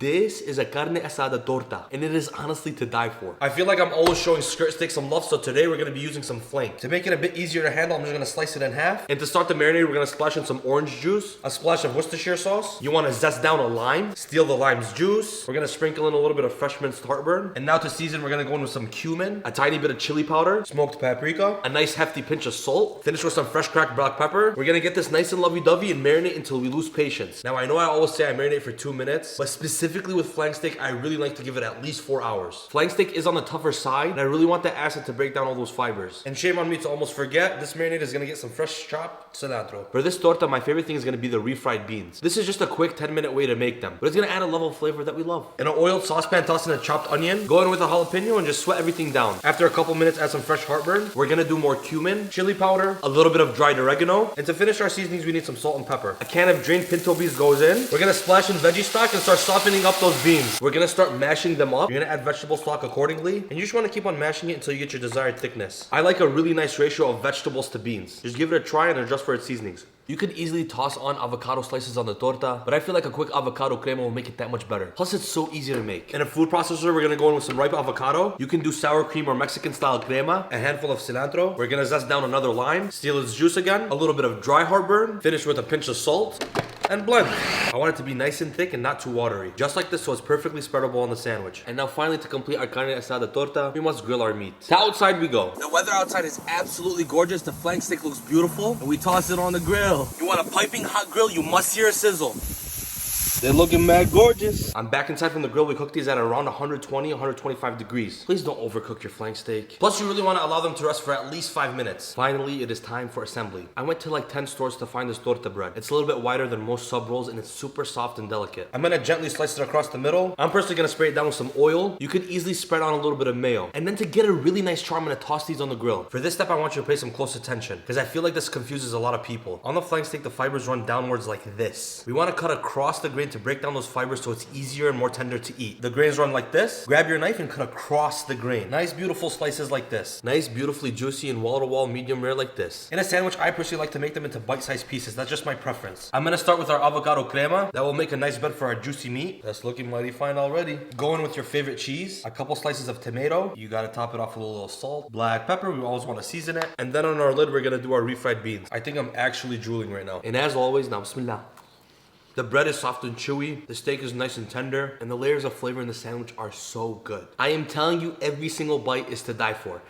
This is a carne asada torta, and it is honestly to die for. I feel like I'm always showing skirt steak some love, so today we're gonna be using some flank. To make it a bit easier to handle, I'm just gonna slice it in half. And to start the marinade, we're gonna splash in some orange juice, a splash of Worcestershire sauce. You wanna zest down a lime, steal the lime's juice. We're gonna sprinkle in a little bit of fresh minced heartburn. And now to season, we're gonna go in with some cumin, a tiny bit of chili powder, smoked paprika, a nice hefty pinch of salt. Finish with some fresh cracked black pepper. We're gonna get this nice and lovey-dovey and marinate until we lose patience. Now I know I always say I marinate for 2 minutes, but specifically with flank steak, I really like to give it at least 4 hours. Flank steak is on the tougher side, and I really want the acid to break down all those fibers. And shame on me to almost forget, this marinade is gonna get some fresh chopped cilantro. For this torta, my favorite thing is gonna be the refried beans. This is just a quick 10-minute way to make them, but it's gonna add a level of flavor that we love. In an oiled saucepan, toss in a chopped onion, go in with a jalapeno, and just sweat everything down. After a couple minutes, add some fresh heartburn. We're gonna do more cumin, chili powder, a little bit of dried oregano, and to finish our seasonings, we need some salt and pepper. A can of drained pinto beans goes in. We're gonna splash in veggie stock and start softening up those beans. We're gonna start mashing them up. You're gonna add vegetable stock accordingly, and you just wanna keep on mashing it until you get your desired thickness. I like a really nice ratio of vegetables to beans. Just give it a try and adjust for its seasonings. You could easily toss on avocado slices on the torta, but I feel like a quick avocado crema will make it that much better. Plus, it's so easy to make. In a food processor, we're gonna go in with some ripe avocado. You can do sour cream or Mexican style crema, a handful of cilantro. We're gonna zest down another lime, steal its juice again, a little bit of dry heartburn, finish with a pinch of salt, and blend. I want it to be nice and thick and not too watery. Just like this, so it's perfectly spreadable on the sandwich. And now finally, to complete our carne asada torta, we must grill our meat. To outside we go. The weather outside is absolutely gorgeous. The flank steak looks beautiful, and we toss it on the grill. You want a piping hot grill, you must hear a sizzle. They're looking mad gorgeous. I'm back inside from the grill. We cooked these at around 120, 125 degrees. Please don't overcook your flank steak. Plus, you really want to allow them to rest for at least 5 minutes. Finally, it is time for assembly. I went to like 10 stores to find this torta bread. It's a little bit wider than most sub rolls, and it's super soft and delicate. I'm gonna gently slice it across the middle. I'm personally gonna spray it down with some oil. You could easily spread on a little bit of mayo. And then to get a really nice char, I'm gonna toss these on the grill. For this step, I want you to pay some close attention, because I feel like this confuses a lot of people. On the flank steak, the fibers run downwards like this. We want to cut across the grain to break down those fibers so it's easier and more tender to eat. The grains run like this. Grab your knife and cut across the grain. Nice beautiful slices like this. Nice beautifully juicy and wall-to-wall medium rare like this. In a sandwich, I personally like to make them into bite-sized pieces. That's just my preference. I'm gonna start with our avocado crema. That will make a nice bed for our juicy meat. That's looking mighty fine already. Go in with your favorite cheese. A couple slices of tomato. You gotta top it off with a little salt. Black pepper. We always want to season it. And then on our lid, we're gonna do our refried beans. I think I'm actually drooling right now. And as always, now bismillah. The bread is soft and chewy, the steak is nice and tender, and the layers of flavor in the sandwich are so good. I am telling you, every single bite is to die for.